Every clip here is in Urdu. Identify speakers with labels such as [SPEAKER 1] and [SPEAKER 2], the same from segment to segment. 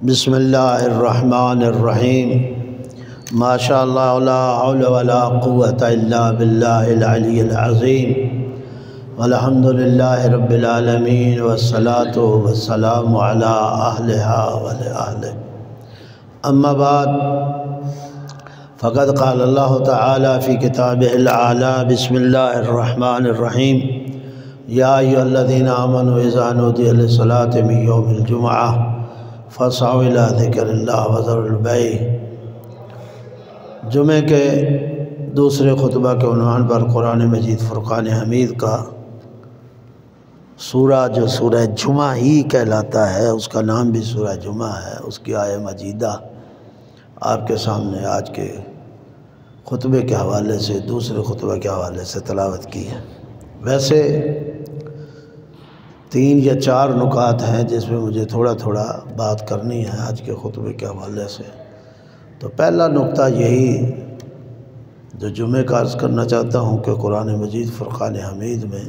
[SPEAKER 1] بسم اللہ الرحمن الرحیم ما شاء اللہ لا حول ولا قوة الا باللہ العلی العظیم والحمد للہ رب العالمین والصلاة والسلام علی اہلہا ولأہلہ اما بعد فقد قال اللہ تعالی فی کتابہ العالی بسم اللہ الرحمن الرحیم یا ایھا الذین آمنوا اذا نودی للصلاۃ من یوم الجمعہ فاسعوا الی ذکر اللہ وذروا البیع۔ جمعے کے دوسرے خطبہ کے عنوان پر قرآن مجید فرقان حمید کا سورہ جو سورہ جمعہ ہی کہلاتا ہے، اس کا نام بھی سورہ جمعہ ہے، اس کی آیہ مجیدہ آپ کے سامنے آج کے خطبے کے حوالے سے دوسرے خطبہ کے حوالے سے تلاوت کی ہے۔ ویسے 3 یا 4 نکات ہیں جس میں مجھے تھوڑا بات کرنی ہے آج کے خطبے کے حوالے سے۔ تو پہلا نکتہ یہی جو جمعے کا عرض کرنا چاہتا ہوں کہ قرآن مجید فرقان حمید میں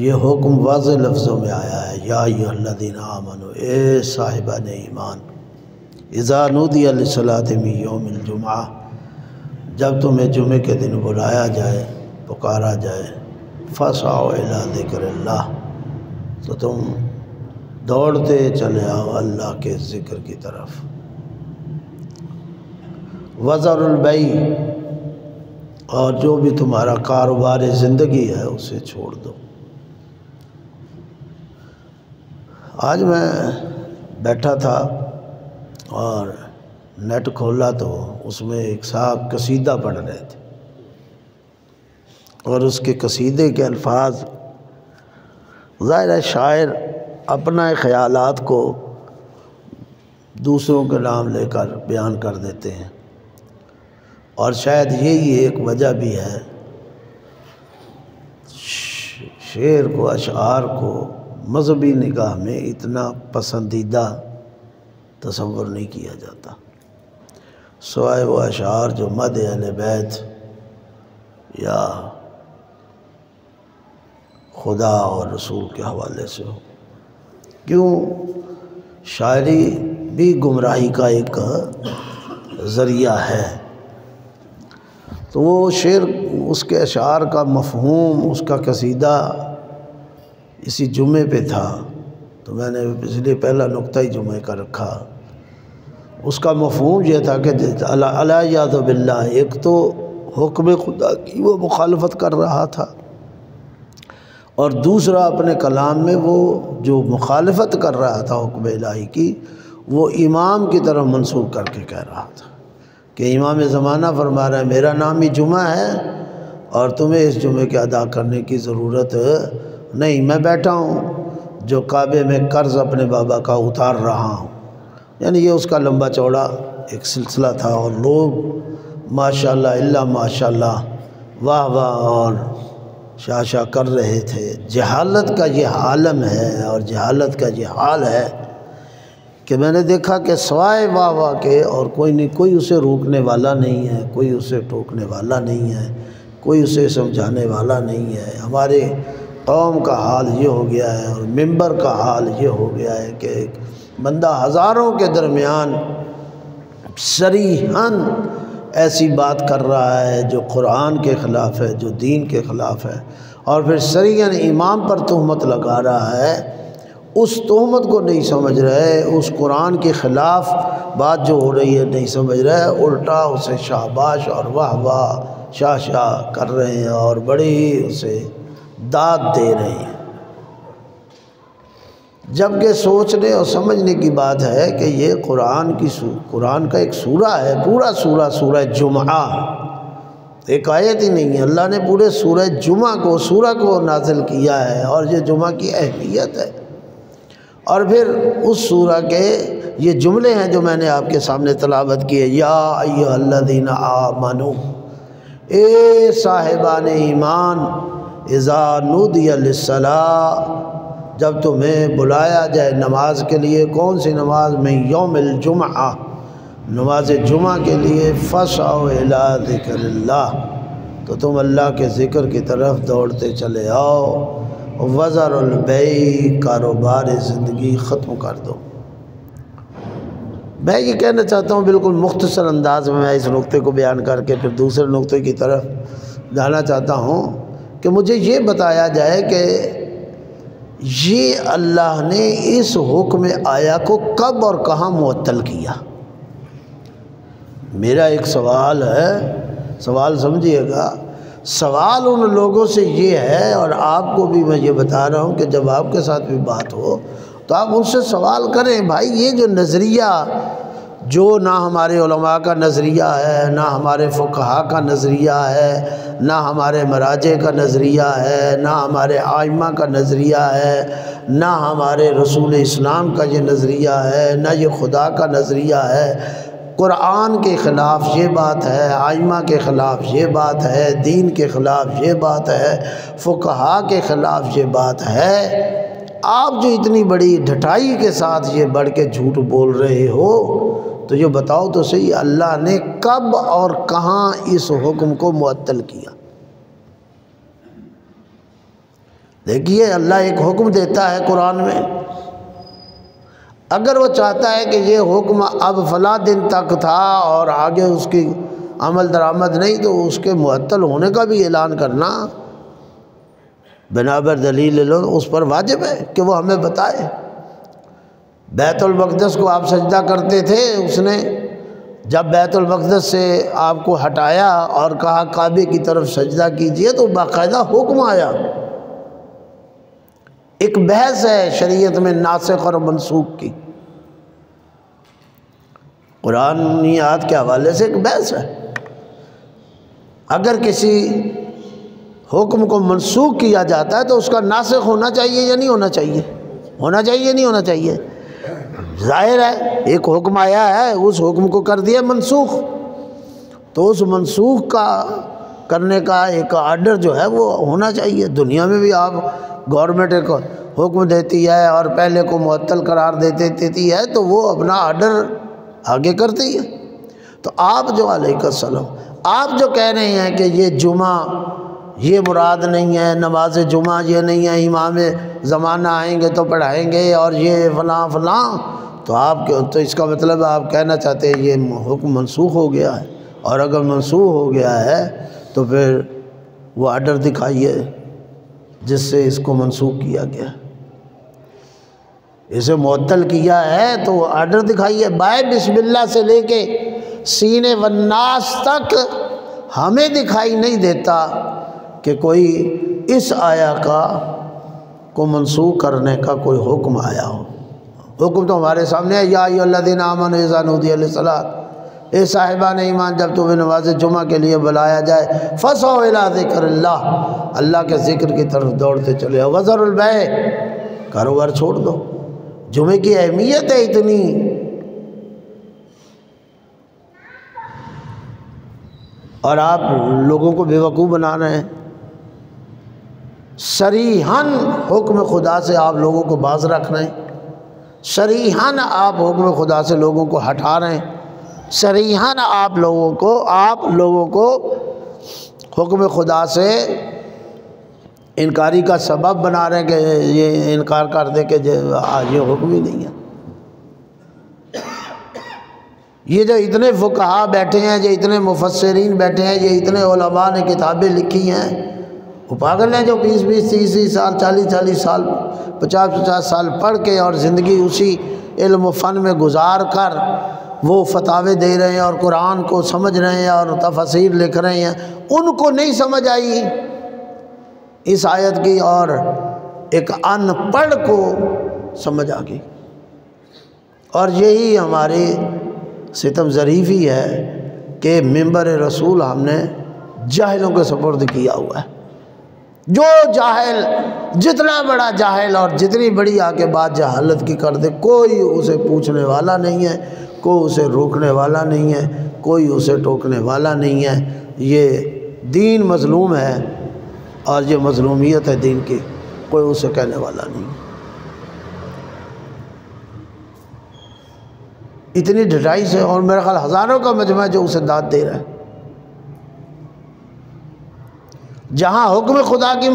[SPEAKER 1] یہ حکم واضح لفظوں میں آیا ہے، یا ایھا الذین آمنوا، اے صاحبان ایمان، اذا نودی للصلاۃ من یوم الجمعہ، جب تمہیں جمعے کے دن بلایا جائے، پکارا جائے، فاسعوا الی ذکر اللہ، تو تم دوڑتے چلے آؤ اللہ کے ذکر کی طرف، وذروا البیع، اور جو بھی تمہارا کاروبار زندگی ہے اسے چھوڑ دو۔ آج میں بیٹھا تھا اور نیٹ کھولا تو اس میں ایک صاحب قصیدہ پڑھ رہے تھے، اور اس کے قصیدے کے الفاظ ظاہر ہے شاعر اپنا خیالات کو دوسروں کے نام لے کر بیان کر دیتے ہیں، اور شاید یہی ایک وجہ بھی ہے شعر کو، اشعار کو مذہبی نگاہ میں اتنا پسندیدہ تصور نہیں کیا جاتا، سوائے وہ اشعار جو مدح اہل بیت یا خدا اور رسول کے حوالے سے ہو۔ کیوں؟ شاعری بھی گمراہی کا ایک ذریعہ ہے، تو وہ شعر، اس کے اشعار کا مفہوم، اس کا قصیدہ اسی جمعے پہ تھا، تو میں نے اس لیے پہلا نکتہ ہی جمعے کا رکھا۔ اس کا مفہوم یہ تھا کہ الیاذ باللہ، ایک تو حکم خدا کی وہ مخالفت کر رہا تھا، اور دوسرا اپنے کلام میں وہ جو مخالفت کر رہا تھا حکم الہی کی، وہ امام کی طرف منسوب کر کے کہہ رہا تھا کہ امام زمانہ فرما رہا ہے میرا نام ہی جمعہ ہے اور تمہیں اس جمعے کے ادا کرنے کی ضرورت نہیں، میں بیٹھا ہوں جو کعبے میں قرض اپنے بابا کا اتار رہا ہوں۔ یعنی یہ اس کا لمبا چوڑا ایک سلسلہ تھا، اور لوگ ماشاءاللہ الا ماشاءاللہ واہ واہ اور شاہ شاہ کر رہے تھے۔ جہالت کا یہ عالم ہے اور جہالت کا یہ حال ہے کہ میں نے دیکھا کہ سوائے واہ واہ کے اور کوئی نہیں، کوئی اسے روکنے والا نہیں ہے، کوئی اسے ٹوکنے والا نہیں ہے، کوئی اسے سمجھانے والا نہیں ہے۔ ہمارے قوم کا حال یہ ہو گیا ہے، اور ممبر کا حال یہ ہو گیا ہے کہ ایک بندہ ہزاروں کے درمیان صریحاً ایسی بات کر رہا ہے جو قرآن کے خلاف ہے، جو دین کے خلاف ہے، اور پھر صریحاً امام پر تہمت لگا رہا ہے۔ اس تہمت کو نہیں سمجھ رہے، اس قرآن کے خلاف بات جو ہو رہی ہے نہیں سمجھ رہے، الٹا اسے شاباش اور واہ واہ شاہ شاہ کر رہے ہیں اور بڑی اسے داد دے رہے ہیں، جبکہ سوچنے اور سمجھنے کی بات ہے کہ یہ قرآن کا ایک سورہ ہے، پورا سورہ جمعہ، ایک آیت ہی نہیں ہے، اللہ نے پورے سورہ جمعہ کو، سورہ کو نازل کیا ہے، اور یہ جمعہ کی اہمیت ہے۔ اور پھر اس سورہ کے یہ جملے ہیں جو میں نے آپ کے سامنے تلاوت کیے، یا ایھا الذین آمنوا، اے صاحبان ایمان، اذا نودی للصلاۃ، جب تمہیں بلایا جائے نماز کے لیے، کون سی نماز؟ من یوم الجمعہ، نماز جمعہ کے لیے، فاسعوا الی ذکر اللہ، تو تم اللہ کے ذکر کی طرف دوڑتے چلے آؤ، وزر البیع، کاروبار زندگی ختم کر دو۔ میں یہ کہنا چاہتا ہوں بالکل مختصر انداز میں اس نقطے کو بیان کر کے پھر دوسرے نقطے کی طرف جانا چاہتا ہوں کہ مجھے یہ بتایا جائے کہ یہ اللہ نے اس حکم آیا کو کب اور کہاں معطل کیا۔ میرا ایک سوال ہے، سوال سمجھیے گا، سوال ان لوگوں سے یہ ہے، اور آپ کو بھی میں یہ بتا رہا ہوں کہ جب آپ کے ساتھ بھی بات ہو تو آپ ان سے سوال کریں، بھائی یہ جو نظریہ جو نہ ہمارے علماء کا نظریہ ہے، نہ ہمارے فقہاء کا نظریہ ہے، نہ ہمارے مراجع کا نظریہ ہے، نہ ہمارے ائمہ کا نظریہ ہے، نہ ہمارے رسول اسلام کا یہ نظریہ ہے، نہ یہ خدا کا نظریہ ہے، قرآن کے خلاف یہ بات ہے، ائمہ کے خلاف یہ بات ہے، دین کے خلاف یہ بات ہے، فقہاء کے خلاف یہ بات ہے، آپ جو اتنی بڑی ڈھٹائی کے ساتھ یہ بڑھ کے جھوٹ بول رہے ہو تو یہ بتاؤ تو صحیح، اللہ نے کب اور کہاں اس حکم کو معطل کیا؟ دیکھیے اللہ ایک حکم دیتا ہے قرآن میں، اگر وہ چاہتا ہے کہ یہ حکم اب فلاں دن تک تھا اور آگے اس کی عمل درآمد نہیں، تو اس کے معطل ہونے کا بھی اعلان کرنا بنابر دلیل اس پر واجب ہے کہ وہ ہمیں بتائے۔ بیت المقدس کو آپ سجدہ کرتے تھے، اس نے جب بیت المقدس سے آپ کو ہٹایا اور کہا کعبے کی طرف سجدہ کیجئے تو باقاعدہ حکم آیا۔ ایک بحث ہے شریعت میں ناسخ اور منسوخ کی، قرآنی آیات کے حوالے سے ایک بحث ہے۔ اگر کسی حکم کو منسوخ کیا جاتا ہے تو اس کا ناسخ ہونا چاہیے یا نہیں ہونا چاہیے؟ ہونا چاہیے نہیں ہونا چاہیے؟ ظاہر ہے ایک حکم آیا ہے، اس حکم کو کر دیا منسوخ، تو اس منسوخ کا کرنے کا ایک آرڈر جو ہے وہ ہونا چاہیے۔ دنیا میں بھی آپ گورنمنٹ ایک حکم دیتی ہے اور پہلے کو معطل قرار دیتی ہے تو وہ اپنا آرڈر آگے کرتی ہے۔ تو آپ جو علیہ السلام، آپ جو کہہ رہے ہیں کہ یہ جمعہ یہ مراد نہیں ہے، نماز جمعہ یہ نہیں ہے، امام زمانہ آئیں گے تو پڑھائیں گے اور یہ فلاں فلاں، تو آپ تو اس کا مطلب آپ کہنا چاہتے ہیں یہ حکم منسوخ ہو گیا ہے، اور اگر منسوخ ہو گیا ہے تو پھر وہ آرڈر دکھائیے جس سے اس کو منسوخ کیا گیا، اسے معطل کیا ہے تو آرڈر دکھائیے۔ بائے بسم اللہ سے لے کے سین والناس تک ہمیں دکھائی نہیں دیتا کہ کوئی اس آیا کو منسوخ کرنے کا کوئی حکم آیا ہو۔ حکم تو ہمارے سامنے ہے، یا ایھا الذین آمنوا اذا نودی للصلاۃ، اے صاحبان ایمان جب تمہیں نماز جمعہ کے لیے بلایا جائے فسعوا الی ذکر اللہ، اللہ کے ذکر کی طرف دوڑتے چلے، وذروا البیع، کاروبار چھوڑ دو۔ جمعے کی اہمیت ہے اتنی، اور آپ لوگوں کو بیوقوف بنا رہے ہیں۔ صریحاً حکم خدا سے آپ لوگوں کو باز رکھ رہے ہیں، صریحاً آپ حکم خدا سے لوگوں کو ہٹا رہے ہیں، صریحاً آپ لوگوں کو حکم خدا سے انکاری کا سبب بنا رہے ہیں کہ یہ انکار کر دے کہ یہ حکم ہی نہیں ہے۔ یہ جو اتنے فقہاء بیٹھے ہیں، جو اتنے مفسرین بیٹھے ہیں، یہ اتنے علماء نے کتابیں لکھی ہیں، وہ پاگل ہیں جو 20 30 سال 40 سال 50 سال پڑھ کے اور زندگی اسی علم و فن میں گزار کر وہ فتاوے دے رہے ہیں اور قرآن کو سمجھ رہے ہیں اور تفاسیر لکھ رہے ہیں، ان کو نہیں سمجھ آئی اس آیت کی، اور ایک ان پڑھ کو سمجھ آ گئی۔ اور یہی ہماری ستم ظریفی ہے کہ منبر رسول ہم نے جاہلوں کے سپرد کیا ہوا ہے۔ جو جاہل، جتنا بڑا جاہل اور جتنی بڑی آگے بات جہالت کی کر دے، کوئی اسے پوچھنے والا نہیں ہے، کوئی اسے روکنے والا نہیں ہے، کوئی اسے ٹوکنے والا نہیں ہے۔ یہ دین مظلوم ہے اور یہ مظلومیت ہے دین کی، کوئی اسے کہنے والا نہیں ہے۔ اتنی ڈھٹائی سے، اور میرے خیال ہزاروں کا مجمع جو اسے داد دے رہا ہے۔ جہاں حکم خدا کی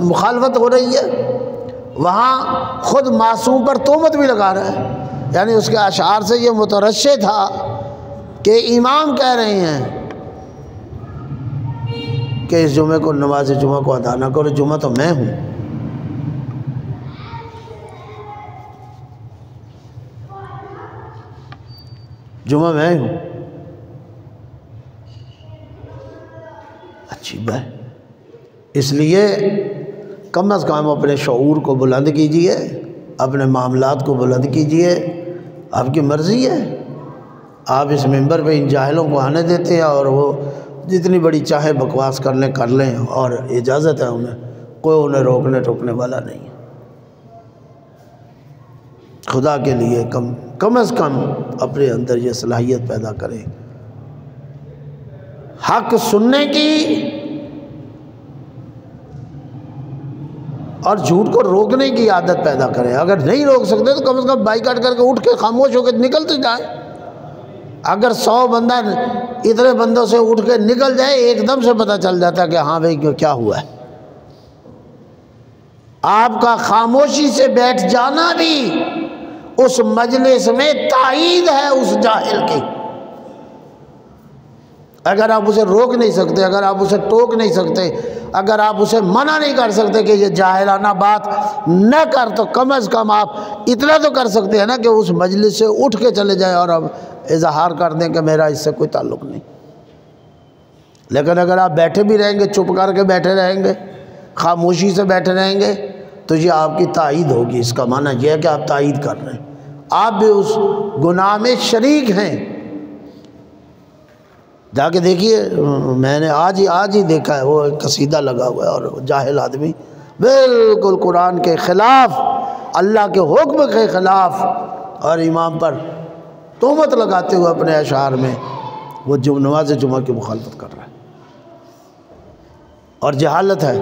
[SPEAKER 1] مخالفت ہو رہی ہے، وہاں خود معصوم پر تہمت بھی لگا رہا ہے، یعنی اس کے اشعار سے یہ مترشح تھا کہ امام کہہ رہے ہیں کہ اس جمعے کو نماز جمعہ کو ادا نہ کرو، جمعہ تو میں ہوں۔ جمعہ میں ہوں۔ اچھی بات، اس لیے کم از کم اپنے شعور کو بلند کیجئے، اپنے معاملات کو بلند کیجئے۔ آپ کی مرضی ہے، آپ اس منبر پہ ان جاہلوں کو آنے دیتے ہیں اور وہ جتنی بڑی چاہے بکواس کر لیں اور اجازت ہے انہیں، کوئی انہیں روکنے ٹوکنے والا نہیں ہے۔ خدا کے لیے کم از کم اپنے اندر یہ صلاحیت پیدا کریں، حق سننے کی اور جھوٹ کو روکنے کی عادت پیدا کریں۔ اگر نہیں روک سکتے تو کم از کم بائیکاٹ کر کے اٹھ کے خاموش ہو کے نکلتے جائیں۔ اگر 100 بندہ اتنے بندوں سے اٹھ کے نکل جائے، ایک دم سے پتہ چل جاتا ہے کہ ہاں بھائی کیا ہوا ہے۔ آپ کا خاموشی سے بیٹھ جانا بھی اس مجلس میں تائید ہے اس جاہل کی۔ اگر آپ اسے روک نہیں سکتے، اگر آپ اسے ٹوک نہیں سکتے، اگر آپ اسے منع نہیں کر سکتے کہ یہ جاہلانہ بات نہ کر، تو کم از کم آپ اتنا تو کر سکتے ہیں نا کہ اس مجلس سے اٹھ کے چلے جائیں اور اب اظہار کر دیں کہ میرا اس سے کوئی تعلق نہیں۔ لیکن اگر آپ بیٹھے بھی رہیں گے، چپ کر کے بیٹھے رہیں گے، خاموشی سے بیٹھے رہیں گے، تو یہ آپ کی تائید ہوگی۔ اس کا معنی یہ ہے کہ آپ تائید کر رہے ہیں، آپ بھی اس گناہ میں شریک ہیں۔ جا کے دیکھیے، میں نے آج ہی دیکھا ہے، وہ ایک قصیدہ لگا ہوا ہے اور جاہل آدمی بالکل قرآن کے خلاف، اللہ کے حکم کے خلاف اور امام پر تہمت لگاتے ہوئے اپنے اشعار میں وہ نماز جمعہ کی مخالفت کر رہا ہے۔ اور جہالت ہے،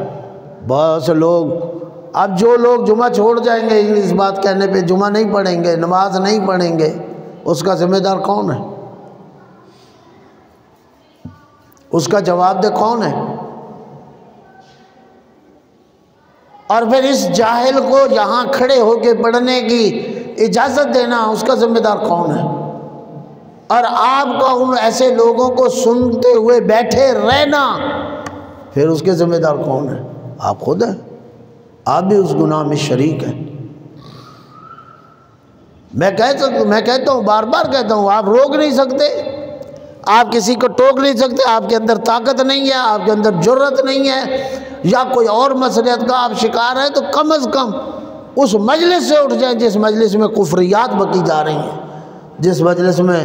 [SPEAKER 1] بہت سے لوگ، اب جو لوگ جمعہ چھوڑ جائیں گے اس بات کہنے پہ، جمعہ نہیں پڑھیں گے، نماز نہیں پڑھیں گے، اس کا ذمہ دار کون ہے؟ اس کا جواب دہ کون ہے؟ اور پھر اس جاہل کو یہاں کھڑے ہو کے پڑھنے کی اجازت دینا، اس کا ذمہ دار کون ہے؟ اور آپ کا ان ایسے لوگوں کو سنتے ہوئے بیٹھے رہنا، پھر اس کے ذمہ دار کون ہے؟ آپ خود ہیں، آپ بھی اس گناہ میں شریک ہیں۔ میں کہتا ہوں، بار بار کہتا ہوں، آپ روک نہیں سکتے، آپ کسی کو ٹوک نہیں سکتے، آپ کے اندر طاقت نہیں ہے، آپ کے اندر جرت نہیں ہے، یا کوئی اور مسئلت کا آپ شکار ہیں، تو کم از کم اس مجلس سے اٹھ جائیں جس مجلس میں کفریات بکی جا رہی ہیں، جس مجلس میں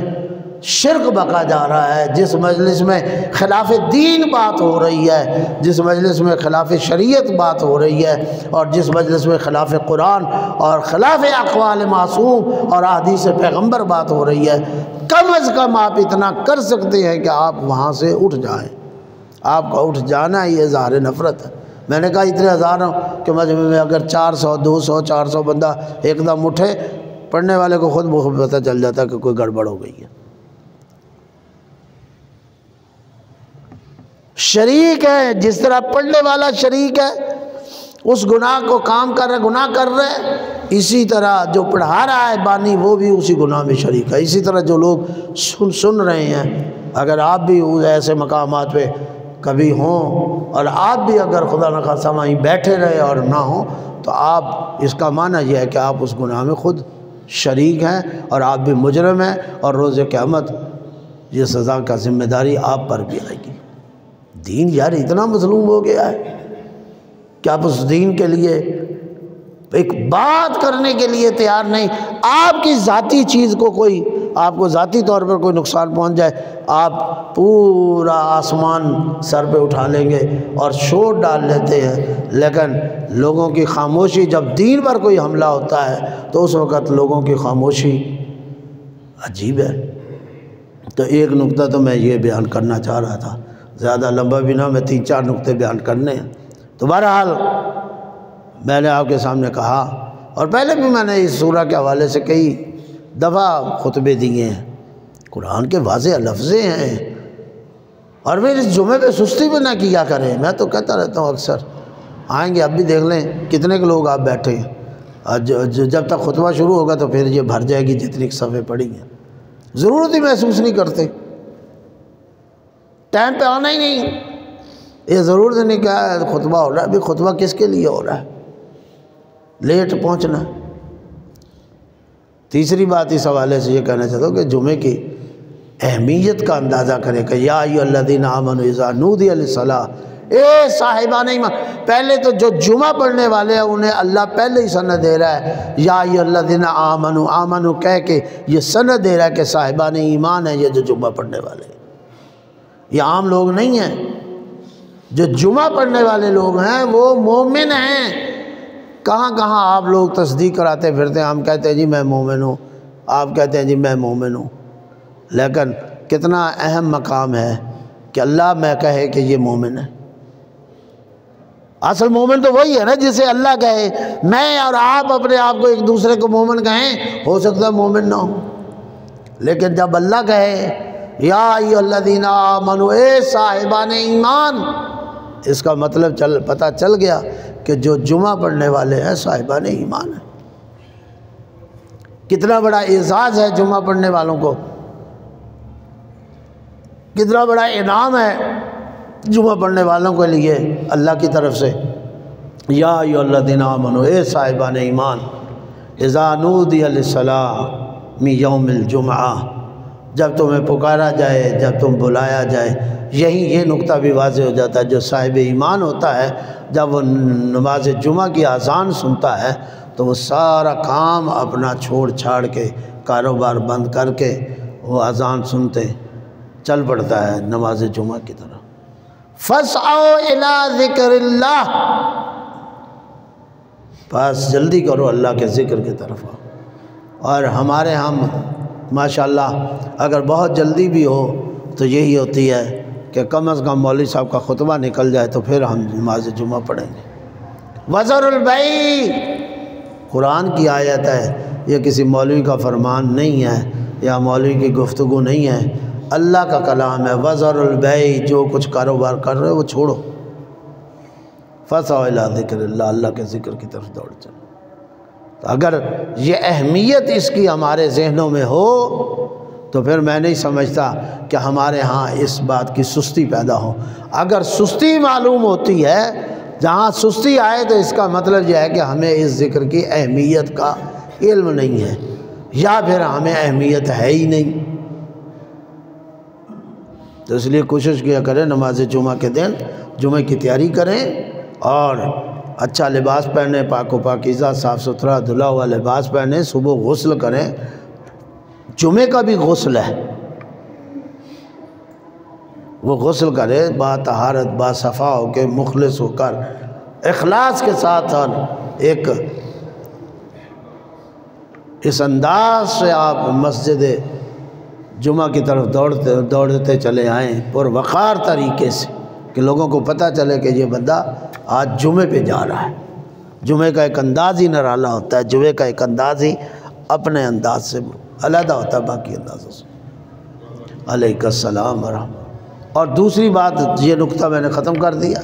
[SPEAKER 1] شرک بکا جا رہا ہے، جس مجلس میں خلاف دین بات ہو رہی ہے، جس مجلس میں خلاف شریعت بات ہو رہی ہے، اور جس مجلس میں خلاف قرآن اور خلاف اقوال معصوم اور احادیث پیغمبر بات ہو رہی ہے۔ کم از کم آپ اتنا کر سکتے ہیں کہ آپ وہاں سے اٹھ جائیں۔ آپ کا اٹھ جانا یہ اظہار نفرت ہے۔ میں نے کہا اتنے ہزاروں کہ مجمع میں اگر 400 200 400 بندہ ایک دم اٹھے، پڑھنے والے کو خود بخود پتہ چل جاتا کہ کوئی گڑبڑ ہو گئی ہے۔ شریک ہے، جس طرح پڑھنے والا شریک ہے اس گناہ کو کام کر رہے، گناہ کر رہے، اسی طرح جو پڑھا رہا ہے بانی وہ بھی اسی گناہ میں شریک ہے۔ اسی طرح جو لوگ سن رہے ہیں، اگر آپ بھی ایسے مقامات پہ کبھی ہوں اور آپ بھی اگر خدا نخواستہ وہیں بیٹھے رہے اور نہ ہوں، تو آپ، اس کا معنی یہ ہے کہ آپ اس گناہ میں خود شریک ہیں اور آپ بھی مجرم ہیں، اور روز قیامت یہ سزا کا ذمہ داری آپ پر بھی آئے گی۔ دین یار اتنا مظلوم ہو گیا ہے کہ آپ اس دین کے لیے ایک بات کرنے کے لیے تیار نہیں۔ آپ کی ذاتی چیز کو کوئی، آپ کو ذاتی طور پر کوئی نقصان پہنچ جائے، آپ پورا آسمان سر پہ اٹھا لیں گے اور شور ڈال لیتے ہیں، لیکن لوگوں کی خاموشی، جب دین پر کوئی حملہ ہوتا ہے تو اس وقت لوگوں کی خاموشی عجیب ہے۔ تو ایک نقطہ تو میں یہ بیان کرنا چاہ رہا تھا، زیادہ لمبا بھی نہ، میں 3-4 نقطے بیان کرنے ہیں۔ تو بہرحال میں نے آپ کے سامنے کہا، اور پہلے بھی میں نے اس سورہ کے حوالے سے کئی دفعہ خطبے دیے ہیں، قرآن کے واضح لفظیں ہیں، اور پھر اس جمعے پہ سستی بھی نہ کیا کریں۔ میں تو کہتا رہتا ہوں اکثر آئیں گے اب بھی دیکھ لیں کتنے کے لوگ آپ بیٹھے ہیں، اور جب تک خطبہ شروع ہوگا تو پھر یہ بھر جائے گی جتنی صفحے پڑی ہیں، ضرورت ہی محسوس نہیں کرتے، ٹائم پہ آنا ہی نہیں، یہ ضرورت نہیں کہ خطبہ ہو رہا ہے، ابھی خطبہ کس کے لیے ہو رہا ہے، لیٹ پہنچنا۔ تیسری بات اس حوالے سے یہ کہنا چاہتا ہوں کہ جمعے کی اہمیت کا اندازہ کریں کہ یا ایھا الذین آمنوا اذا نودی للصلاۃ، اے صاحبان ایمان، پہلے تو جو جمعہ پڑھنے والے ہیں انہیں اللہ پہلے ہی سند دے رہا ہے، یا ایھا الذین آمنوا، آمنوا کہہ کے یہ سند دے رہا ہے کہ صاحبان ایمان ہیں یہ جو جمعہ پڑھنے والے ہیں، یہ عام لوگ نہیں ہیں، جو جمعہ پڑھنے والے لوگ ہیں وہ مومن ہیں۔ کہاں کہاں آپ لوگ تصدیق کراتے پھرتے ہیں، ہم کہتے ہیں جی میں مومن ہوں، آپ کہتے ہیں جی میں مومن ہوں، لیکن کتنا اہم مقام ہے کہ اللہ میں کہے کہ یہ مومن ہے۔ اصل مومن تو وہی ہے نا جسے اللہ کہے، میں اور آپ اپنے آپ کو ایک دوسرے کو مومن کہیں، ہو سکتا ہے مومن نہ ہو، لیکن جب اللہ کہے یا ایھا الذین آمنوا، اے صاحبان ایمان، اس کا مطلب پتہ چل گیا کہ جو جمعہ پڑھنے والے ہیں صاحبان ایمان ہیں۔ کتنا بڑا اعزاز ہے جمعہ پڑھنے والوں کو، کتنا بڑا انعام ہے جمعہ پڑھنے والوں کے لیے اللہ کی طرف سے۔ یا ایھا الذین آمنوا، اے صاحبان ایمان، اذا نودی للصلاۃ من یوم الجمعہ، جب تمہیں پکارا جائے، جب تم بلایا جائے، یہ نقطہ بھی واضح ہو جاتا ہے، جو صاحب ایمان ہوتا ہے جب وہ نماز جمعہ کی اذان سنتا ہے تو وہ سارا کام اپنا چھوڑ چھاڑ کے، کاروبار بند کر کے وہ اذان سنتے چل پڑتا ہے نماز جمعہ کی طرف۔ فَاسْعَوْا إِلَىٰ ذِكْرِ اللَّهِ، بس جلدی کرو اللہ کے ذکر کی طرف آؤ۔ اور ہمارے ہم ماشاءاللہ اگر بہت جلدی بھی ہو تو یہی ہوتی ہے کہ کم از کم مولوی صاحب کا خطبہ نکل جائے تو پھر ہم نماز جمعہ پڑھیں گے۔ وَذَرُوا الْبَيْعَ، قرآن کی آیت ہے، یہ کسی مولوی کا فرمان نہیں ہے یا مولوی کی گفتگو نہیں ہے، اللہ کا کلام ہے۔ وَذَرُوا الْبَيْعَ، جو کچھ کاروبار کر رہے ہو وہ چھوڑو، فَاسْعَوْا إِلَىٰ ذِكْرِ اللَّهِ، اللہ کے ذکر کی طرف دوڑ چلو۔ اگر یہ اہمیت اس کی ہمارے ذہنوں میں ہو تو پھر میں نہیں سمجھتا کہ ہمارے ہاں اس بات کی سستی پیدا ہو۔ اگر سستی معلوم ہوتی ہے، جہاں سستی آئے تو اس کا مطلب یہ ہے کہ ہمیں اس ذکر کی اہمیت کا علم نہیں ہے، یا پھر ہمیں اہمیت ہے ہی نہیں۔ تو اس لیے کوشش کیا کریں نماز جمعہ کے دن جمعہ کی تیاری کریں اور اچھا لباس پہنیں، پاک و پاکیزہ صاف ستھرا دھلا ہوا لباس پہنیں، صبح غسل کریں، جمعے کا بھی غسل ہے، وہ غسل کرے با طہارت با صفا ہو کے، مخلص ہو کر، اخلاص کے ساتھ، اور ایک اس انداز سے آپ مسجد جمعہ کی طرف دوڑتے چلے آئیں پروقار طریقے سے کہ لوگوں کو پتہ چلے کہ یہ بندہ آج جمعے پہ جا رہا ہے۔ جمعے کا ایک انداز ہی نرالا ہوتا ہے، جمعے کا ایک انداز ہی اپنے انداز سے علیحدہ ہوتا ہے باقی اندازوں سے۔ علیکم السلام ورحمۃ۔ اور دوسری بات، یہ نقطہ میں نے ختم کر دیا،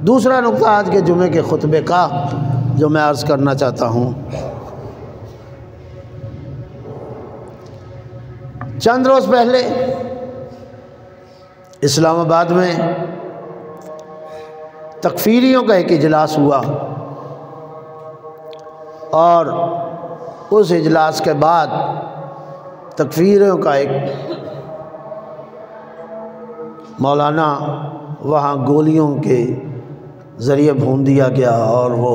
[SPEAKER 1] دوسرا نقطہ آج کے جمعے کے خطبے کا جو میں عرض کرنا چاہتا ہوں، چند روز پہلے اسلام آباد میں تکفیریوں کا ایک اجلاس ہوا، اور اس اجلاس کے بعد تکفیریوں کا ایک مولانا وہاں گولیوں کے ذریعے بھون دیا گیا اور وہ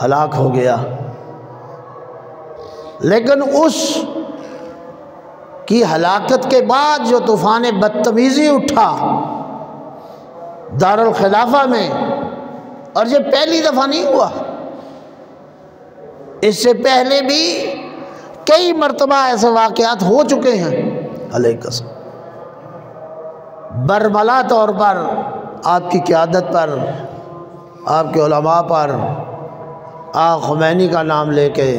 [SPEAKER 1] ہلاک ہو گیا۔ لیکن اس کی ہلاکت کے بعد جو طوفان بدتمیزی اٹھا دارالخلافہ میں، اور یہ پہلی دفعہ نہیں ہوا، اس سے پہلے بھی کئی مرتبہ ایسے واقعات ہو چکے ہیں، علیہ السلام برملا طور پر آپ کی قیادت پر، آپ کے علماء پر، آقا خمینی کا نام لے کے،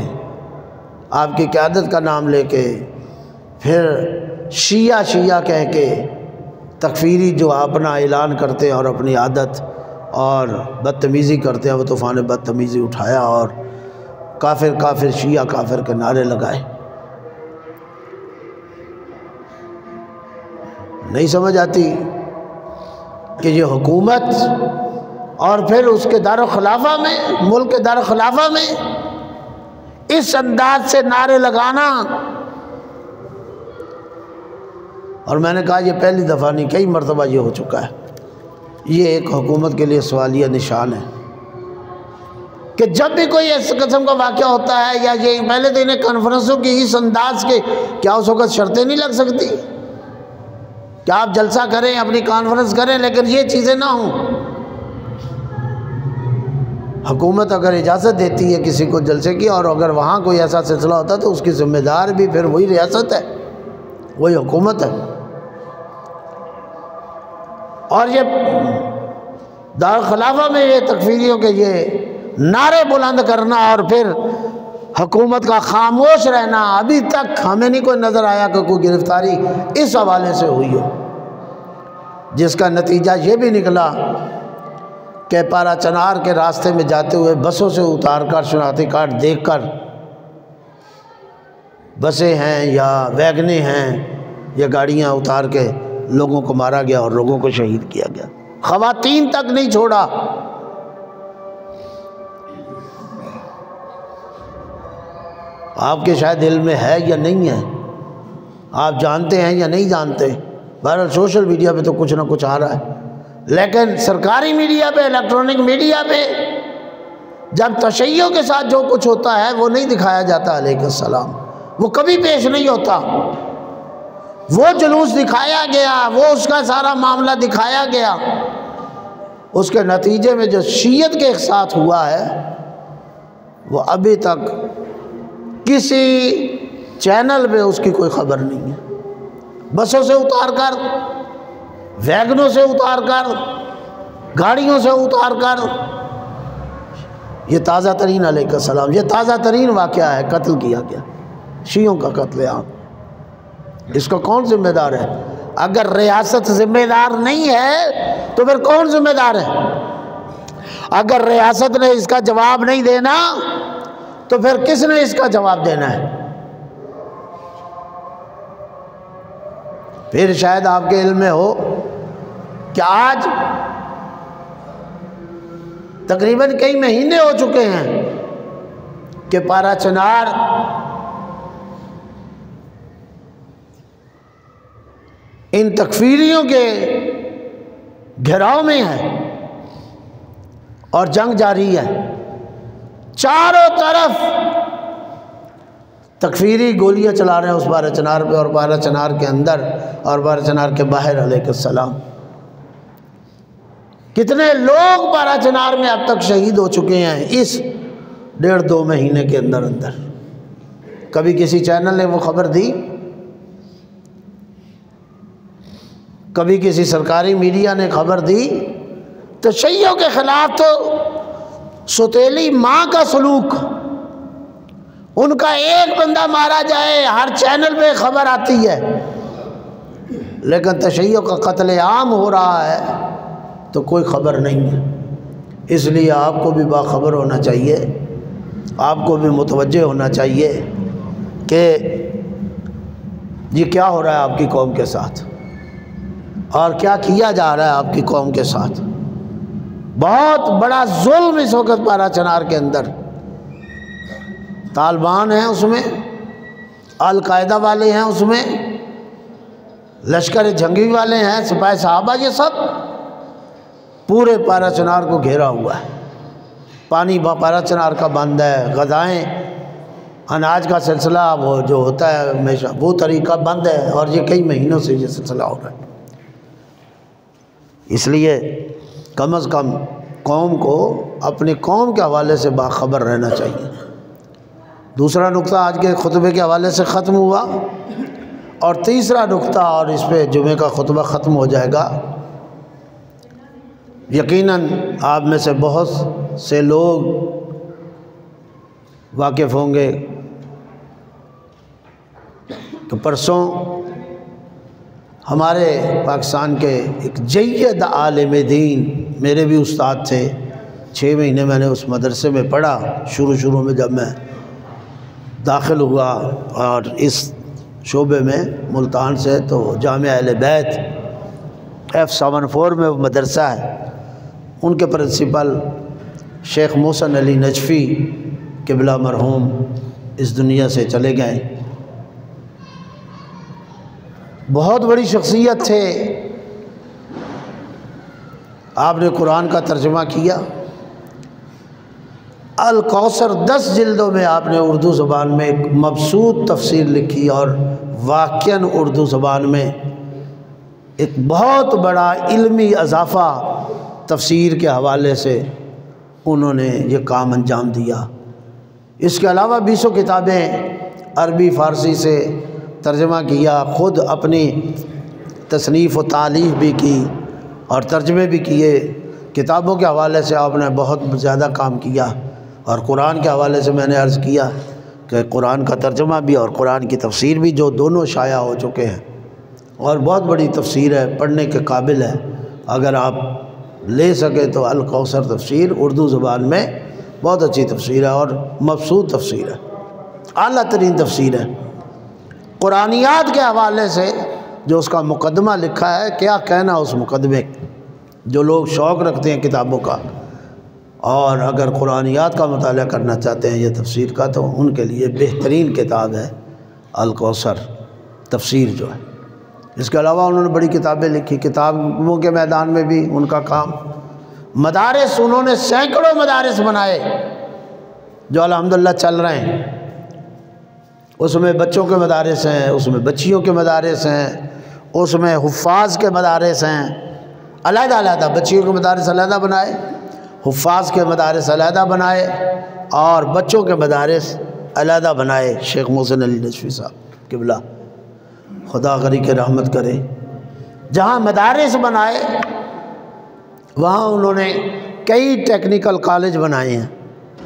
[SPEAKER 1] آپ کی قیادت کا نام لے کے، پھر شیعہ کہہ کے، تکفیری جو اپنا اعلان کرتے ہیں اور اپنی عادت اور بدتمیزی کرتے ہیں، وہ طوفان بدتمیزی اٹھایا اور کافر کافر شیعہ کافر کے نعرے لگائے۔ نہیں سمجھ آتی کہ یہ حکومت اور پھر اس کے دارالخلافہ میں، ملک کے دارالخلافہ میں اس انداز سے نعرے لگانا۔ اور میں نے کہا یہ پہلی دفعہ نہیں، کئی مرتبہ یہ ہو چکا ہے۔ یہ ایک حکومت کے لیے سوالیہ نشان ہے کہ جب بھی کوئی اس قسم کا واقعہ ہوتا ہے یا یہ پہلے تو انہیں کانفرنسوں کی اس انداز کے، کیا اس وقت شرطیں نہیں لگ سکتی کہ آپ جلسہ کریں، اپنی کانفرنس کریں، لیکن یہ چیزیں نہ ہوں۔ حکومت اگر اجازت دیتی ہے کسی کو جلسے کی، اور اگر وہاں کوئی ایسا سلسلہ ہوتا ہے تو اس کی ذمہ دار بھی پھر وہی ریاست ہے، وہی حکومت ہے۔ اور یہ دارالخلافہ میں یہ تکفیریوں کے یہ نعرے بلند کرنا اور پھر حکومت کا خاموش رہنا، ابھی تک ہمیں نہیں کوئی نظر آیا کہ کوئی گرفتاری اس حوالے سے ہوئی ہو، جس کا نتیجہ یہ بھی نکلا کہ پارا چنار کے راستے میں جاتے ہوئے بسوں سے اتار کر شناختی کارڈ دیکھ کر، بسیں ہیں یا ویگنیں ہیں یا گاڑیاں اتار کے لوگوں کو مارا گیا اور لوگوں کو شہید کیا گیا، خواتین تک نہیں چھوڑا۔ آپ کے شاید علم میں ہے یا نہیں ہے، آپ جانتے ہیں یا نہیں جانتے، بہرحال سوشل میڈیا پہ تو کچھ نہ کچھ آ رہا ہے، لیکن سرکاری میڈیا پہ، الیکٹرانک میڈیا پہ جب تشیع کے ساتھ جو کچھ ہوتا ہے وہ نہیں دکھایا جاتا علیہ السلام، وہ کبھی پیش نہیں ہوتا۔ وہ جلوس دکھایا گیا، وہ اس کا سارا معاملہ دکھایا گیا، اس کے نتیجے میں جو شیعت کے ساتھ ہوا ہے وہ ابھی تک کسی چینل پہ اس کی کوئی خبر نہیں ہے۔ بسوں سے اتار کر، ویگنوں سے اتار کر، گاڑیوں سے اتار کر، یہ تازہ ترین علیہ السلام، یہ تازہ ترین واقعہ ہے، قتل کیا گیا، شیعوں کا قتل عام۔ اس کا کون ذمہ دار ہے؟ اگر ریاست ذمہ دار نہیں ہے تو پھر کون ذمہ دار ہے؟ اگر ریاست نے اس کا جواب نہیں دینا تو پھر کس نے اس کا جواب دینا ہے؟ پھر شاید آپ کے علم میں ہو کہ آج تقریباً کئی مہینے ہو چکے ہیں کہ پارا چنار ان تکفیریوں کے گھیراؤ میں ہے اور جنگ جاری ہے، چاروں طرف تکفیری گولیاں چلا رہے ہیں اس پارا چنار پہ اور پارا چنار کے اندر اور پارا چنار کے باہر علیہ السلام۔ کتنے لوگ پارا چنار میں اب تک شہید ہو چکے ہیں اس 1.5-2 مہینے کے اندر اندر؟ کبھی کسی چینل نے وہ خبر دی؟ کبھی کسی سرکاری میڈیا نے خبر دی؟ تشیع کے خلاف تو سوتیلی ماں کا سلوک، ان کا ایک بندہ مارا جائے ہر چینل پہ خبر آتی ہے، لیکن تشیع کا قتل عام ہو رہا ہے تو کوئی خبر نہیں ہے۔ اس لیے آپ کو بھی باخبر ہونا چاہیے، آپ کو بھی متوجہ ہونا چاہیے کہ یہ کیا ہو رہا ہے آپ کی قوم کے ساتھ اور کیا کیا جا رہا ہے آپ کی قوم کے ساتھ۔ بہت بڑا ظلم اس وقت پارا چنار کے اندر، طالبان ہیں اس میں، القاعدہ والے ہیں اس میں، لشکر جنگی والے ہیں، سپاہی صحابہ، یہ سب پورے پارا چنار کو گھیرا ہوا ہے۔ پانی پارا چنار کا بند ہے، غذائیں، اناج کا سلسلہ وہ جو ہوتا ہے ہمیشہ وہ طریقہ بند ہے، اور یہ کئی مہینوں سے یہ سلسلہ ہو رہا ہے۔ اس لیے کم از کم قوم کو اپنی قوم کے حوالے سے باخبر رہنا چاہیے۔ دوسرا نقطہ آج کے خطبے کے حوالے سے ختم ہوا، اور تیسرا نقطہ، اور اس پہ جمعے کا خطبہ ختم ہو جائے گا۔ یقیناً آپ میں سے بہت سے لوگ واقف ہوں گے کہ پرسوں ہمارے پاکستان کے ایک جید عالم دین، میرے بھی استاد تھے، 6 مہینے میں نے اس مدرسے میں پڑھا شروع میں جب میں داخل ہوا، اور اس شعبے میں ملتان سے تو جامعہ اہل بیت F74 میں وہ مدرسہ ہے، ان کے پرنسپل شیخ محسن علی نجفی قبلہ مرحوم اس دنیا سے چلے گئے۔ بہت بڑی شخصیت تھے، آپ نے قرآن کا ترجمہ کیا، الکوثر 10 جلدوں میں آپ نے اردو زبان میں ایک مبسوط تفسیر لکھی، اور واقعاً اردو زبان میں ایک بہت بڑا علمی اضافہ تفسیر کے حوالے سے انہوں نے یہ کام انجام دیا۔ اس کے علاوہ 20 کتابیں عربی فارسی سے ترجمہ کیا، خود اپنی تصنیف و تالیف بھی کی اور ترجمے بھی کیے۔ کتابوں کے حوالے سے آپ نے بہت زیادہ کام کیا، اور قرآن کے حوالے سے میں نے عرض کیا کہ قرآن کا ترجمہ بھی اور قرآن کی تفسیر بھی، جو دونوں شائع ہو چکے ہیں، اور بہت بڑی تفسیر ہے، پڑھنے کے قابل ہے۔ اگر آپ لے سکے تو الکوثر تفسیر اردو زبان میں بہت اچھی تفسیر ہے اور مبسوط تفسیر ہے، اعلیٰ ترین تفسیر ہے۔ قرآنیات کے حوالے سے جو اس کا مقدمہ لکھا ہے، کیا کہنا اس مقدمے، جو لوگ شوق رکھتے ہیں کتابوں کا اور اگر قرآنیات کا مطالعہ کرنا چاہتے ہیں یہ تفسیر کا، تو ان کے لیے بہترین کتاب ہے الکوثر تفسیر جو ہے۔ اس کے علاوہ انہوں نے بڑی کتابیں لکھی، کتابوں کے میدان میں بھی ان کا کام۔ مدارس، انہوں نے سینکڑوں مدارس بنائے جو الحمدللہ چل رہے ہیں۔ اس میں بچوں کے مدارس ہیں، اس میں بچیوں کے مدارس ہیں، اس میں حفاظ کے مدارس ہیں، علیحدہ بچیوں کے مدارس علیحدہ بنائے، حفاظ کے مدارس علیحدہ بنائے، اور بچوں کے مدارس علیحدہ بنائے۔ شیخ محسن علی نجفی صاحب قبلہ خدا غری کے رحمت کرے، جہاں مدارس بنائے وہاں انہوں نے کئی ٹیکنیکل کالج بنائے ہیں۔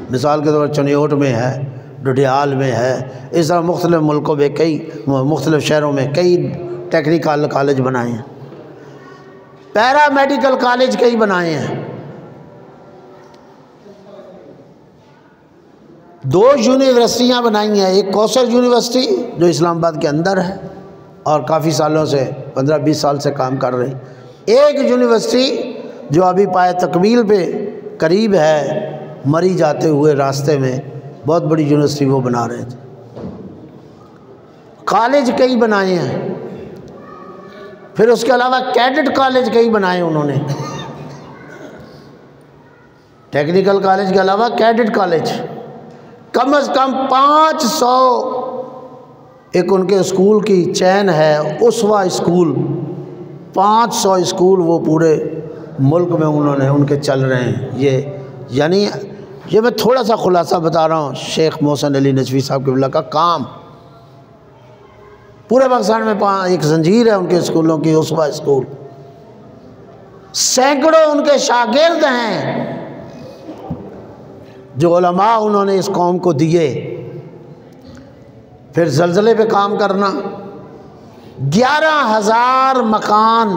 [SPEAKER 1] مثال کے طور پر چنیوٹ میں ہے، ڈڈیال میں ہے، اس طرح مختلف ملکوں میں کئی مختلف شہروں میں کئی ٹیکنیکل کالج بنائے ہیں، پیرا میڈیکل کالج کئی بنائے ہیں۔ 2 یونیورسٹیاں بنائی ہیں، ایک کوثر یونیورسٹی جو اسلام آباد کے اندر ہے اور کافی سالوں سے 15-20 سال سے کام کر رہی، ایک یونیورسٹی جو ابھی پائے تکمیل پہ قریب ہے، مری جاتے ہوئے راستے میں، بہت بڑی یونیورسٹی وہ بنا رہے تھے۔ کالج کئی بنائے ہیں، پھر اس کے علاوہ کیڈٹ کالج کئی بنائے انہوں نے، ٹیکنیکل کالج کے علاوہ کیڈٹ کالج، کم از کم 500 ایک ان کے اسکول کی چین ہے، اسوہ اسکول، 500 اسکول وہ پورے ملک میں انہوں نے ان کے چل رہے ہیں۔ یہ میں تھوڑا سا خلاصہ بتا رہا ہوں شیخ محسن علی نجفی صاحب قبلہ کا کام۔ پورے پاکستان میں ایک زنجیر ہے ان کے اسکولوں کی، اسوہ اسکول، سینکڑوں ان کے شاگرد ہیں جو علماء انہوں نے اس قوم کو دیے۔ پھر زلزلے پہ کام کرنا، 11,000 مکان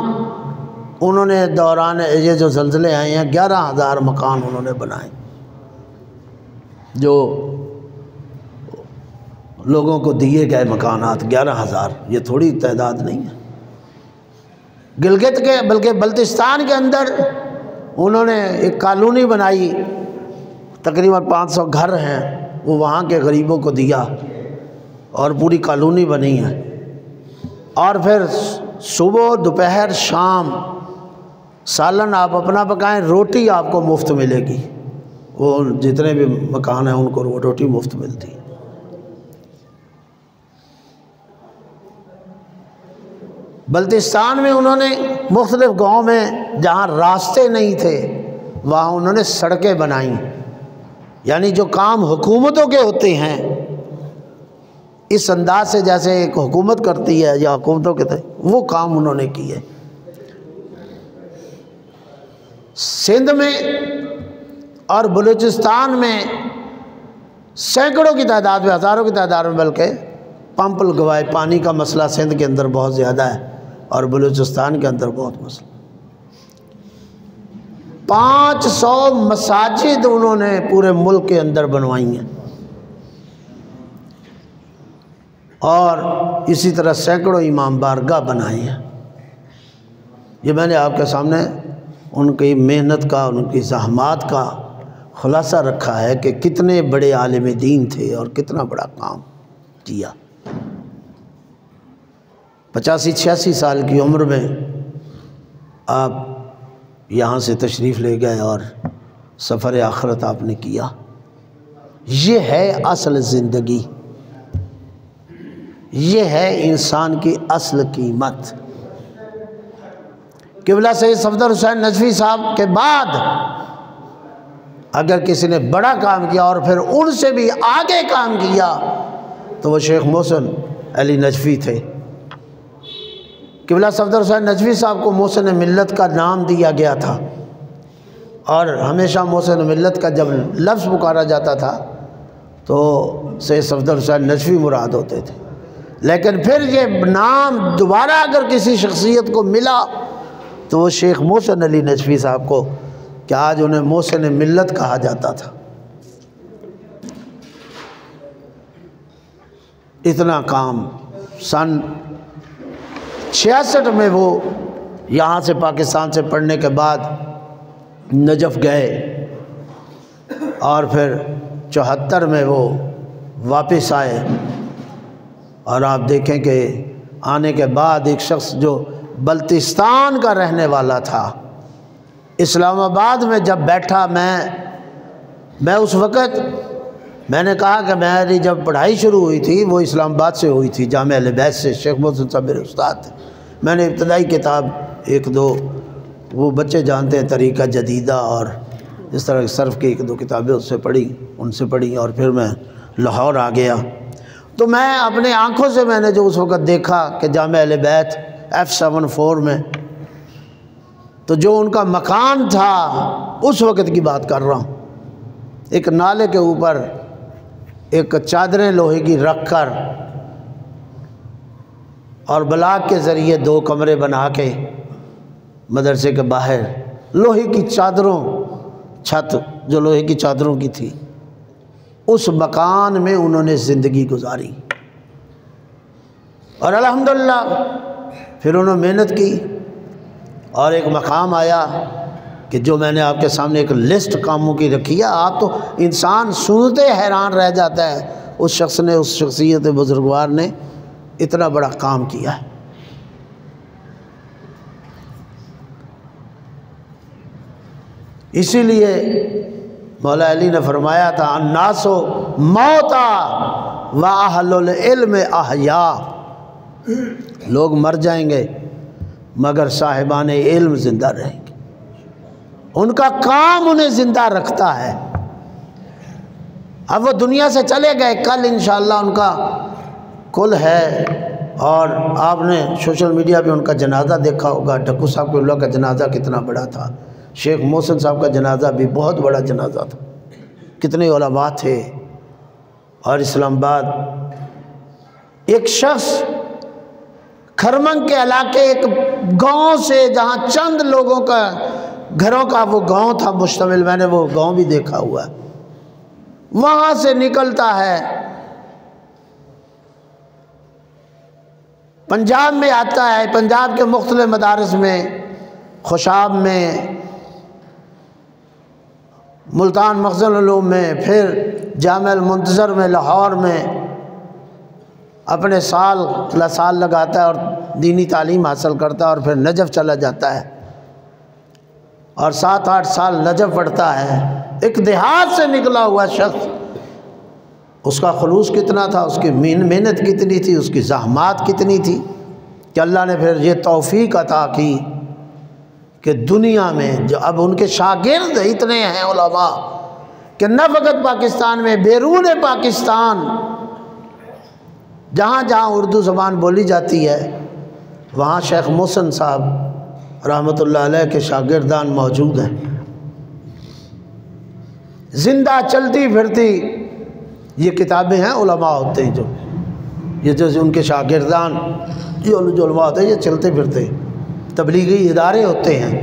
[SPEAKER 1] انہوں نے دوران یہ جو زلزلے آئے ہیں 11,000 مکان انہوں نے بنائے، جو لوگوں کو دیے گئے مکانات 11,000، یہ تھوڑی تعداد نہیں ہے۔ گلگت کے بلکہ بلتستان کے اندر انہوں نے ایک کالونی بنائی، تقریباً 500 گھر ہیں، وہ وہاں کے غریبوں کو دیا اور پوری کالونی بنی ہے۔ اور پھر صبح دوپہر شام سالن آپ اپنا پکائیں، روٹی آپ کو مفت ملے گی، وہ جتنے بھی مکان ہیں ان کو روٹی مفت ملتی ہے۔ بلتستان میں انہوں نے مختلف گاؤں میں جہاں راستے نہیں تھے وہاں انہوں نے سڑکیں بنائیں، یعنی جو کام حکومتوں کے ہوتے ہیں اس انداز سے جیسے ایک حکومت کرتی ہے یا حکومتوں کے تھے، وہ کام انہوں نے کیے۔ سندھ میں اور بلوچستان میں سینکڑوں کی تعداد میں، ہزاروں کی تعداد میں بلکہ پمپ لگوائے۔ پانی کا مسئلہ سندھ کے اندر بہت زیادہ ہے، اور بلوچستان کے اندر بہت مسئلہ. 500 مساجد انہوں نے پورے ملک کے اندر بنوائی ہیں، اور اسی طرح سینکڑوں امام بارگاہ بنائے ہیں. یہ میں نے آپ کے سامنے ان کی محنت کا، ان کی زحمات کا خلاصہ رکھا ہے کہ کتنے بڑے عالم دین تھے اور کتنا بڑا کام کیا. 85-86 سال کی عمر میں آپ یہاں سے تشریف لے گئے اور سفر آخرت آپ نے کیا. یہ ہے اصل زندگی، یہ ہے انسان کی اصل قیمت. قبلہ سید صفدر حسین نجفی صاحب کے بعد اگر کسی نے بڑا کام کیا اور پھر ان سے بھی آگے کام کیا تو وہ شیخ محسن علی نجفی تھے. قبلہ صفدر حسین نجفی صاحب کو محسن ملت کا نام دیا گیا تھا، اور ہمیشہ محسن ملت کا جب لفظ پکارا جاتا تھا تو سید صفدر حسین نجفی مراد ہوتے تھے. لیکن پھر یہ نام دوبارہ اگر کسی شخصیت کو ملا تو وہ شیخ محسن علی نجفی صاحب کو، کہ آج انہیں محسن ملت کہا جاتا تھا. اتنا کام. سن 66 میں وہ یہاں سے پاکستان سے پڑھنے کے بعد نجف گئے، اور پھر 74 میں وہ واپس آئے. اور آپ دیکھیں کہ آنے کے بعد ایک شخص جو بلتستان کا رہنے والا تھا، اسلام آباد میں جب بیٹھا، میں اس وقت میں نے کہا کہ میری جب پڑھائی شروع ہوئی تھی وہ اسلام آباد سے ہوئی تھی، جامعہ اہل بیت سے. شیخ محسن صاحب میرے استاد تھے. میں نے ابتدائی کتاب 1-2 وہ بچے جانتے ہیں، طریقہ جدیدہ اور اس طرح صرف کی 1-2 کتابیں ان سے پڑھی، اور پھر میں لاہور آ گیا. تو میں اپنے آنکھوں سے میں نے جو اس وقت دیکھا کہ جامعہ اہل بیت F74 میں، تو جو ان کا مکان تھا اس وقت کی بات کر رہا ہوں، ایک نالے کے اوپر ایک چادریں لوہے کی رکھ کر اور بلاک کے ذریعے 2 کمرے بنا کے مدرسے کے باہر لوہے کی چادروں، چھت جو لوہے کی چادروں کی تھی، اس مکان میں انہوں نے زندگی گزاری. اور الحمدللہ پھر انہوں نے محنت کی، اور ایک مقام آیا کہ جو میں نے آپ کے سامنے ایک لسٹ کاموں کی رکھی ہے. آپ تو انسان سنتے حیران رہ جاتا ہے اس شخص نے، اس شخصیت بزرگوار نے اتنا بڑا کام کیا ہے. اسی لیے مولا علی نے فرمایا تھا الناس موتا واہل العلم احیا. لوگ مر جائیں گے مگر صاحبان علم زندہ رہیں گے. ان کا کام انہیں زندہ رکھتا ہے. اب وہ دنیا سے چلے گئے، کل انشاءاللہ ان کا کل ہے، اور آپ نے سوشل میڈیا پہ ان کا جنازہ دیکھا ہوگا. ڈھکو صاحب کے اللہ کا جنازہ کتنا بڑا تھا، شیخ محسن صاحب کا جنازہ بھی بہت بڑا جنازہ تھا. کتنے علماء تھے. اور اسلام آباد ایک شخص کھرمنگ کے علاقے ایک گاؤں سے، جہاں چند لوگوں کا گھروں کا وہ گاؤں تھا مشتمل، میں نے وہ گاؤں بھی دیکھا ہوا ہے، وہاں سے نکلتا ہے پنجاب میں آتا ہے، پنجاب کے مختلف مدارس میں، خوشاب میں، ملتان مخزن العلوم میں، پھر جامع المنتظر میں، لاہور میں اپنے سال لگاتا ہے اور دینی تعلیم حاصل کرتا ہے، اور پھر نجف چلا جاتا ہے اور 7-8 سال نجف پڑھتا ہے. ایک دیہات سے نکلا ہوا شخص، اس کا خلوص کتنا تھا، اس کی محنت کتنی تھی، اس کی زحمات کتنی تھی، کہ اللہ نے پھر یہ توفیق عطا کی کہ دنیا میں جو اب ان کے شاگرد اتنے ہیں علماء کہ نہ فقط پاکستان میں، بیرون پاکستان جہاں جہاں اردو زبان بولی جاتی ہے وہاں شیخ محسن صاحب رحمۃ اللہ علیہ کے شاگردان موجود ہیں. زندہ چلتی پھرتی یہ کتابیں ہیں، علماء ہوتے ہیں جو ان کے شاگردان جو علماء ہوتے ہیں یہ چلتے پھرتے تبلیغی ادارے ہوتے ہیں.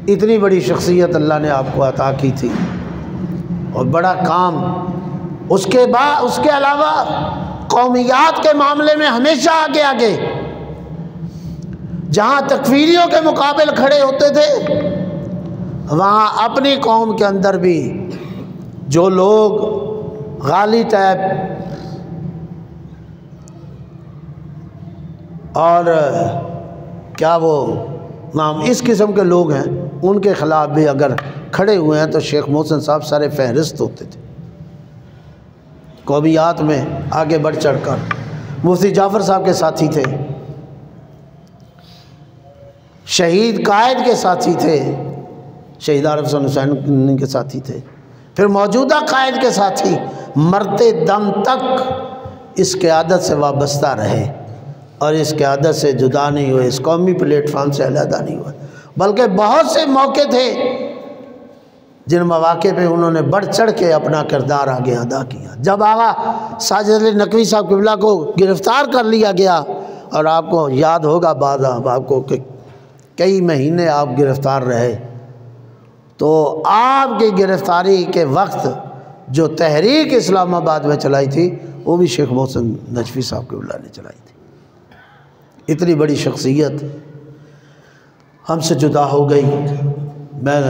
[SPEAKER 1] اتنی بڑی شخصیت اللہ نے آپ کو عطا کی تھی اور بڑا کام. اس کے علاوہ قومیات کے معاملے میں ہمیشہ آگے آگے. جہاں تکفیریوں کے مقابل کھڑے ہوتے تھے وہاں اپنی قوم کے اندر بھی جو لوگ غالی ٹائپ اور کیا وہ اس قسم کے لوگ ہیں ان کے خلاف بھی اگر کھڑے ہوئے ہیں تو شیخ محسن صاحب سارے فہرست ہوتے تھے قومیات میں آگے بڑھ چڑھ کر. مفتی جعفر صاحب کے ساتھی تھے, شہید قائد کے ساتھی تھے, شہید عارف حسین کے ساتھی تھے, پھر موجودہ قائد کے ساتھی. مرتے دم تک اس قیادت سے وابستہ رہے اور اس قیادت سے جدا نہیں ہوئے, اس قومی پلیٹ فارم سے علیحدہ نہیں ہوئے, بلکہ بہت سے موقع تھے جن مواقع پہ انہوں نے بڑھ چڑھ کے اپنا کردار آگے ادا کیا. جب آغا ساجد علی نقوی صاحب قبلہ کو گرفتار کر لیا گیا اور آپ کو یاد ہوگا بعد آپ کو کہ کئی مہینے آپ گرفتار رہے, تو آپ کی گرفتاری کے وقت جو تحریک اسلام آباد میں چلائی تھی وہ بھی شیخ محسن نجفی صاحب قبلہ نے چلائی تھی. اتنی بڑی شخصیت ہم سے جدا ہو گئی. میں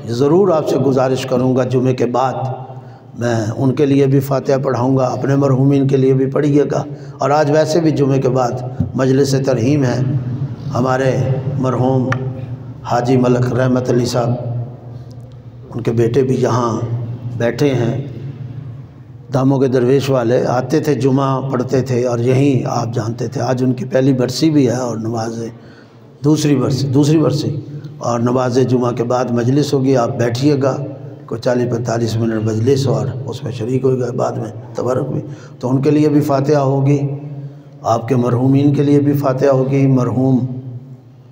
[SPEAKER 1] ضرور آپ سے گزارش کروں گا جمعے کے بعد میں ان کے لیے بھی فاتحہ پڑھاؤں گا, اپنے مرحومین کے لیے بھی پڑھیے گا. اور آج ویسے بھی جمعے کے بعد مجلس ترحیم ہے, ہمارے مرحوم حاجی ملک رحمت علی صاحب ان کے بیٹے بھی یہاں بیٹھے ہیں. داموں کے درویش والے آتے تھے, جمعہ پڑھتے تھے اور یہیں آپ جانتے تھے. آج ان کی پہلی برسی بھی ہے اور نماز دوسری برسی اور نماز جمعہ کے بعد مجلس ہوگی. آپ بیٹھیے گا, کوئی 40-45 منٹ مجلس اور اس میں شریک ہوئے گا, بعد میں تبرک بھی. تو ان کے لیے بھی فاتحہ ہوگی, آپ کے مرحومین کے لیے بھی فاتحہ ہوگی. مرحوم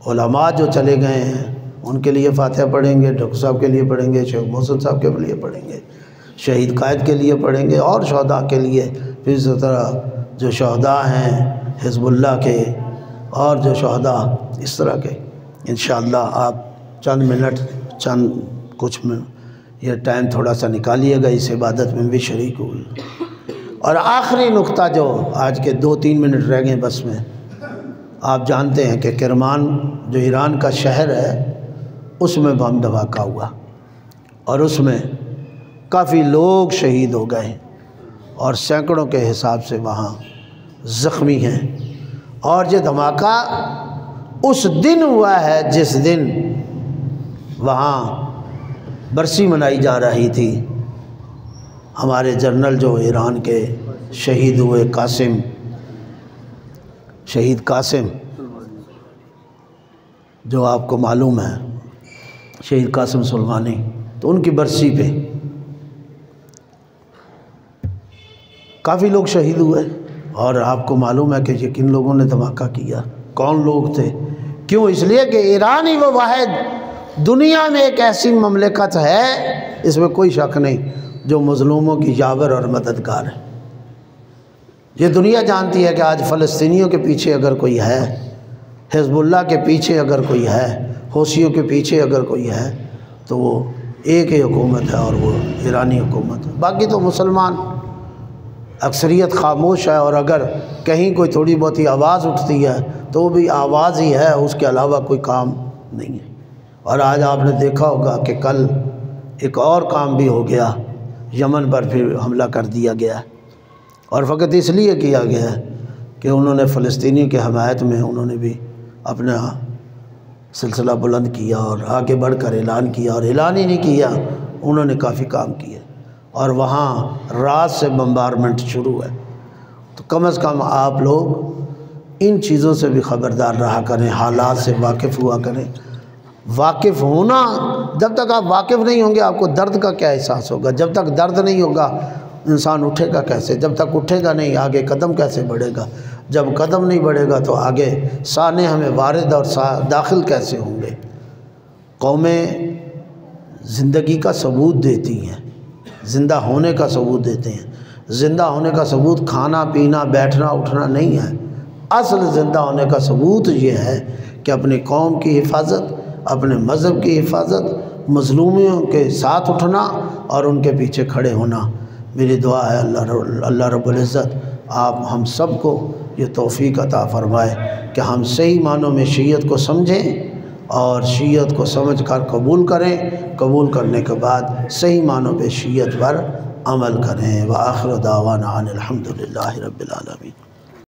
[SPEAKER 1] علماء جو چلے گئے ہیں ان کے لیے فاتحہ پڑھیں گے, ڈاکٹر صاحب کے لیے پڑھیں گے, شیخ محسن صاحب کے لیے پڑھیں گے, شہید قائد کے لیے پڑھیں گے اور شہداء کے لیے. پھر اسی طرح جو شہداء ہیں حزب اللہ کے اور جو شہداء اس طرح کے, انشاءاللہ آپ چند منٹ کچھ یہ ٹائم تھوڑا سا نکالیے گا, اس عبادت میں بھی شریک ہوئی. اور آخری نقطہ جو آج کے 2-3 منٹ رہ گئے بس میں, آپ جانتے ہیں کہ کرمان جو ایران کا شہر ہے اس میں بم دھماکہ ہوا اور اس میں کافی لوگ شہید ہو گئے اور سینکڑوں کے حساب سے وہاں زخمی ہیں. اور یہ دھماکہ اس دن ہوا ہے جس دن وہاں برسی منائی جا رہی تھی ہمارے جنرل جو ایران کے شہید ہوئے شہید قاسم, جو آپ کو معلوم ہے شہید قاسم سلیمانی, تو ان کی برسی پہ کافی لوگ شہید ہوئے. اور آپ کو معلوم ہے کہ یہ کن لوگوں نے دھماکہ کیا, کون لوگ تھے, کیوں؟ اس لیے کہ ایران ہی وہ واحد دنیا میں ایک ایسی مملکت ہے, اس میں کوئی شک نہیں, جو مظلوموں کی یاور اور مددگار ہے. یہ دنیا جانتی ہے کہ آج فلسطینیوں کے پیچھے اگر کوئی ہے, حزب اللہ کے پیچھے اگر کوئی ہے, حوثیوں کے پیچھے اگر کوئی ہے, تو وہ ایک ہی حکومت ہے اور وہ ایرانی حکومت ہے. باقی تو مسلمان اکثریت خاموش ہے, اور اگر کہیں کوئی تھوڑی بہت ہی آواز اٹھتی ہے تو وہ بھی آواز ہی ہے, اس کے علاوہ کوئی کام نہیں ہے. اور آج آپ نے دیکھا ہوگا کہ کل ایک اور کام بھی ہو گیا, یمن پر پھر حملہ کر دیا گیا, اور فقط اس لیے کیا گیا کہ انہوں نے فلسطینی کے حمایت میں انہوں نے بھی اپنا سلسلہ بلند کیا اور آگے بڑھ کر اعلان کیا, اور اعلان ہی نہیں کیا, انہوں نے کافی کام کیے. اور وہاں رات سے بمبارمنٹ شروع ہے. تو کم از کم آپ لوگ ان چیزوں سے بھی خبردار رہا کریں, حالات سے واقف ہوا کریں. واقف ہونا, جب تک آپ واقف نہیں ہوں گے آپ کو درد کا کیا احساس ہوگا؟ جب تک درد نہیں ہوگا انسان اٹھے گا کیسے؟ جب تک اٹھے گا نہیں آگے قدم کیسے بڑھے گا؟ جب قدم نہیں بڑھے گا تو آگے سانے ہمیں وارد اور داخل کیسے ہوں گے؟ قومیں زندگی کا ثبوت دیتی ہیں, زندہ ہونے کا ثبوت دیتے ہیں. زندہ ہونے کا ثبوت کھانا پینا بیٹھنا اٹھنا نہیں ہے، اصل زندہ ہونے کا ثبوت یہ ہے کہ اپنی قوم کی حفاظت، اپنے مذہب کی حفاظت، مظلومیوں کے ساتھ اٹھنا اور ان کے پیچھے کھڑے ہونا۔ میری دعا ہے اللہ رب العزت آپ ہم سب کو یہ توفیق عطا فرمائے کہ ہم صحیح معنوں میں شیعت کو سمجھیں اور شیعت کو سمجھ کر قبول کریں، قبول کرنے کے بعد صحیح معنوں پہ شیعت پر عمل کریں۔ وآخر دعوانا ان الحمد للہ رب العالمین۔